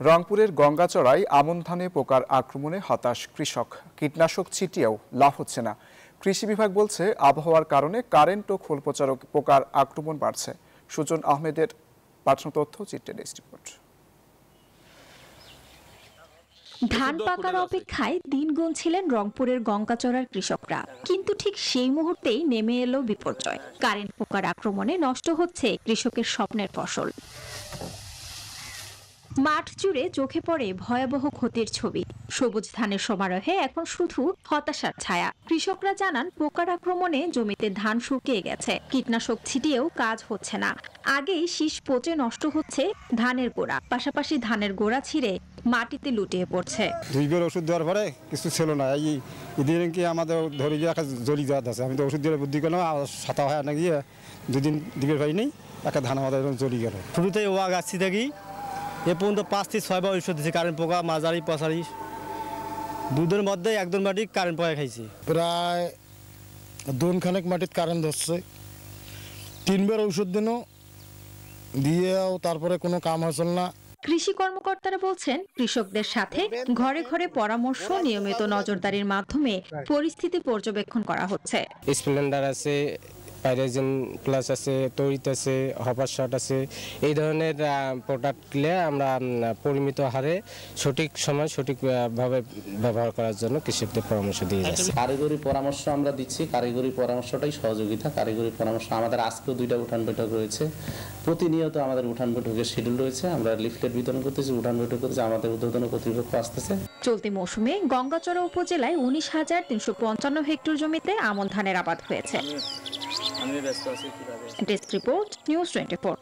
রংপুরের গঙ্গাচড়ায় আমন ধানে পোকার আক্রমণে হতাশ কৃষক। কীটনাশক ছিটিয়েও লাভ হচ্ছে না। কৃষি বিভাগ বলছে আবহাওয়ার কারণে কারেন্ট ও খোলপচারক পোকার আক্রমণ বাড়ছে। সুজন আহমেদের পাঠানো তথ্য, চিত্রে ডেস্ক রিপোর্ট। ধান পাকার অপেক্ষায় দিন গুনছিলেন রংপুরের গঙ্গাচড়ার কৃষকরা, কিন্তু ঠিক সেই মুহূর্তেই নেমে এলো বিপর্যয়। কারেন্ট পোকার আক্রমণে নষ্ট হচ্ছে কৃষকের স্বপ্নের ফসল। মাঠ জুড়ে চোখে পড়ে ভয়াবহ ক্ষতির ছবি। সবুজ ধানের সমারোহে এখন শুধু হতাশার ছায়া। কৃষকরা জানান, পোকার আক্রমণে জমিতে ধান শুকিয়ে গেছে, কীটনাশক ছিটিয়েও কাজ হচ্ছে না। আগেই শীষ পচে নষ্ট হচ্ছে ধানের গোড়া, পাশাপাশি ধানের গোড়া ছিঁড়ে মাটিতে লুটিয়ে পড়ছে। 2 বার ওষুধ দেওয়ার পরে কিছু ছিল না। এদিন কি আমাদের ধরে গিয়ে একটা জলি দেওয়া আছে। আমি তো ওষুধ দিয়ে বুদ্ধি করলাম, ছাতা হয় না গিয়ে 2 দিন দিকে পাইনি, একটা ধান আমাদের জলি গেল। শুরুতেই ওয়া গাছছি থাকি এ পর্যন্ত 5 থেকে 6 বার ওষুধ দিয়েছি। কারেন্ট পোকা মাঝারি পশারি দুধের মধ্যে একদম মাটি কারেন্ট পোকা খাইছি। প্রায় 2 খানেক মাটিত কারেন্ট ধরছে। 3 বার ওষুধ দিয়েও তারপরে কোনো কাম হয়েছিল না। কৃষি কর্মকর্তারা বলছেন, কৃষকদের সাথে ঘরে ঘরে পরামর্শ, নিয়মিত নজরদারির মাধ্যমে পরিস্থিতি পর্যবেক্ষণ করা হচ্ছে। স্প্লেন্ডার আছে, পাইরাজিন প্লাস আছে, তড়িৎ আছে, হপার শট আছে। এই ধরনের প্রোডাক্টগুলো আমরা পরিমিত হারে সঠিক সময় সঠিকভাবে ব্যবহার করার জন্য কৃষকদের পরামর্শ দিয়ে যাচ্ছি। কারিগরি পরামর্শ আমরা দিচ্ছি। কারিগরি পরামর্শটাই সহযোগিতা। কারিগরি পরামর্শ আমাদের আজকেও 2টা উঠান বৈঠক রয়েছে। প্রতিনিয়ত আমাদের উঠান বৈঠকের শিডিউল রয়েছে। আমরা লিফলেট বিতরণ করতেছি, উঠান বৈঠক করতেছি। আমাদের ঊর্ধ্বতন কর্তৃপক্ষ আসতেছে। চলতি মৌসুমে গঙ্গাচড়া উপজেলায় 19,355 হেক্টর জমিতে আমন ধানের আবাদ হয়েছে। Desk report, news 24।